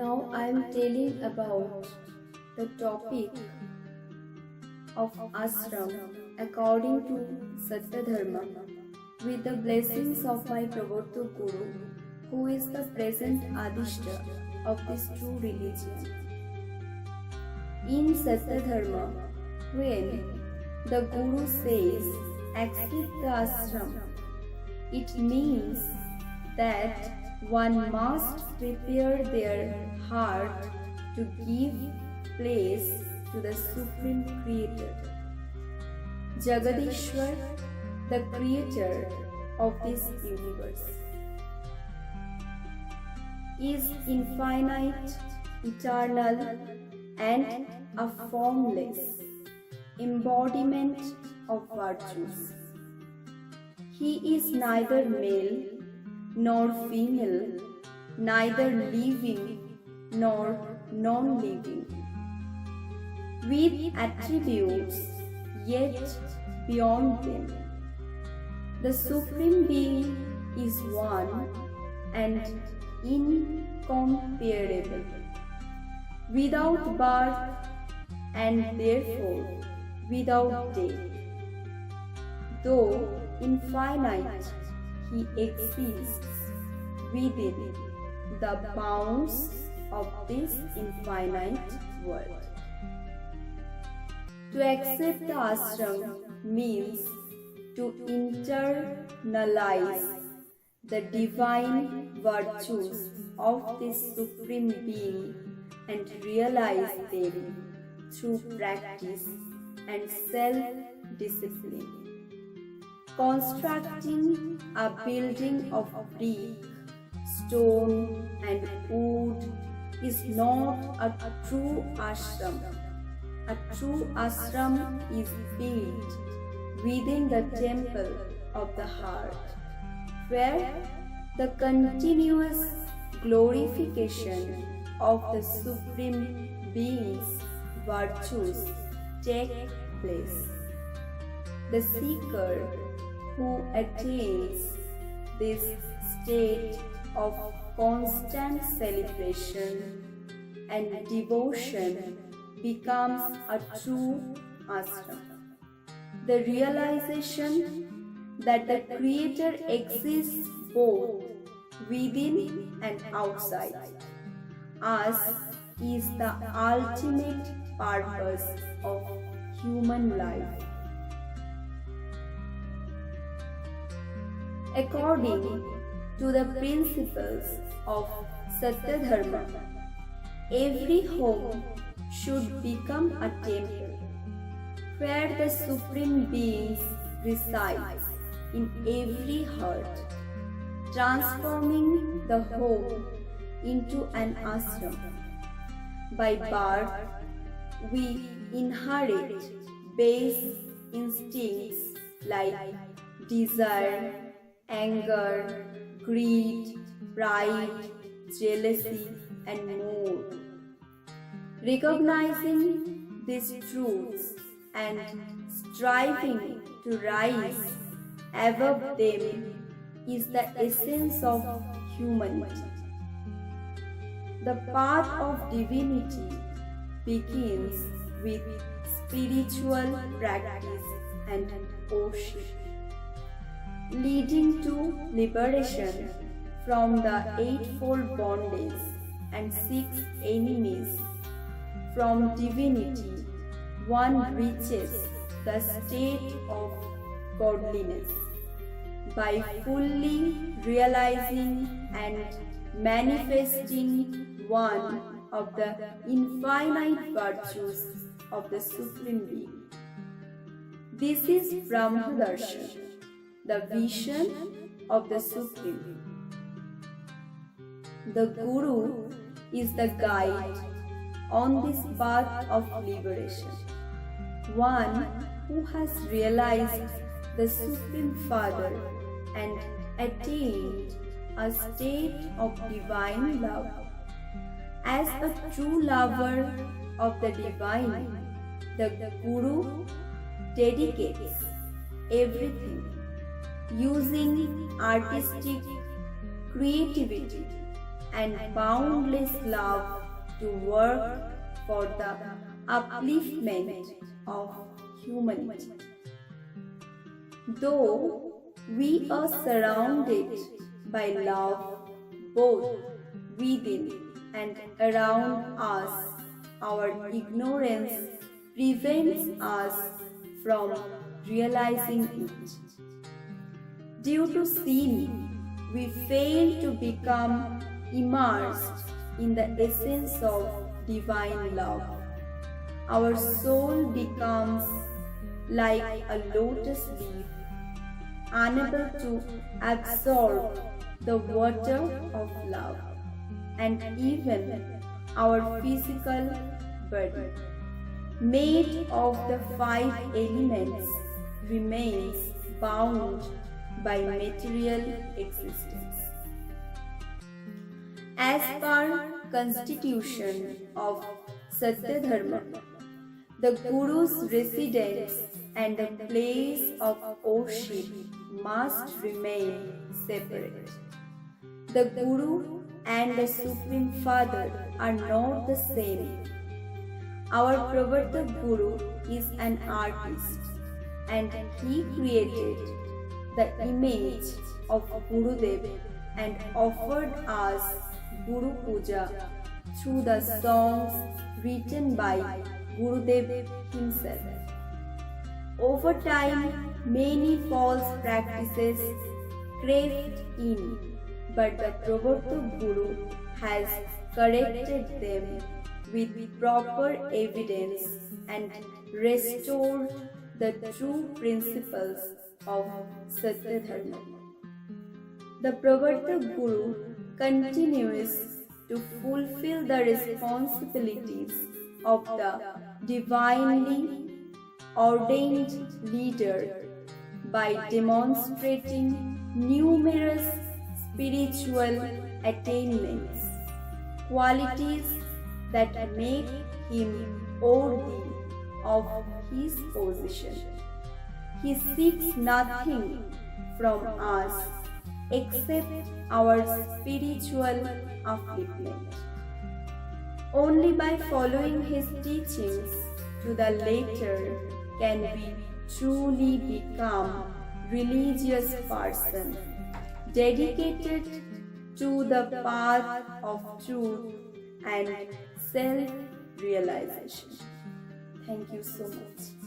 Now I am telling about the topic of ashram according to Satyadharma with the blessings of my Pravartak Guru, who is the present Adishta of this true religion. In Satyadharma, when the Guru says accept the ashram, it means that one must prepare their heart to give place to the Supreme Creator. Jagadishwar, the Creator of this universe, is infinite, eternal, and a formless embodiment of virtues. He is neither male nor female, neither living nor non-living, with attributes yet beyond them. The Supreme Being is one and incomparable, without birth and therefore without death. Though infinite, He exists within the bounds of this infinite world. To accept the ashram means to internalize the divine virtues of this Supreme Being and realize them through practice and self-discipline. Constructing a building of brick, stone and wood is not a true ashram. A true ashram is built within the temple of the heart, where the continuous glorification of the Supreme Being's virtues take place. The seeker who attains this state of constant celebration and devotion becomes a true ashram. The realization that the Creator exists both within and outside us is the ultimate purpose of human life. According to the principles of Satyadharma, every home should become a temple where the Supreme Being resides in every heart, transforming the home into an ashram. By birth, we inherit base instincts like desire, anger, greed, pride, jealousy, and more. Recognizing these truths and striving to rise above them is the essence of humanity. The path of divinity begins with spiritual practice and worship, leading to liberation from the eightfold bondage and 6 enemies. From divinity, one reaches the state of godliness by fully realizing and manifesting one of the infinite virtues of the Supreme Being. This is Brahmadarshan, the vision of the Supreme. The Guru is the guide on this path of liberation, one who has realized the Supreme Father and attained a state of divine love. As a true lover of the divine, the Guru dedicates everything, using artistic creativity and boundless love to work for the upliftment of humanity. Though we are surrounded by love both within and around us, our ignorance prevents us from realizing it. Due to sin, we fail to become immersed in the essence of divine love. Our soul becomes like a lotus leaf, unable to absorb the water of love, and even our physical body, made of the 5 elements, remains bound by material existence. As per constitution of Satyadharma, the Guru's residence and the place of worship must remain separate. The Guru and the Supreme Father are not the same. Our Pravartak Guru is an artist, and he created the image of Gurudev and offered us Guru Puja through the songs written by Gurudev himself. Over time, many false practices crept in, but the Pravartak Guru has corrected them with proper evidence and restored the true principles of Satyadharma. The Pravartak Guru continues to fulfill the responsibilities of the divinely ordained leader by demonstrating numerous spiritual attainments, qualities that make him worthy of his position. He seeks nothing from us except our spiritual upliftment. Only by following his teachings to the letter can we truly become religious person, dedicated to the path of truth and self-realization. Thank you so much.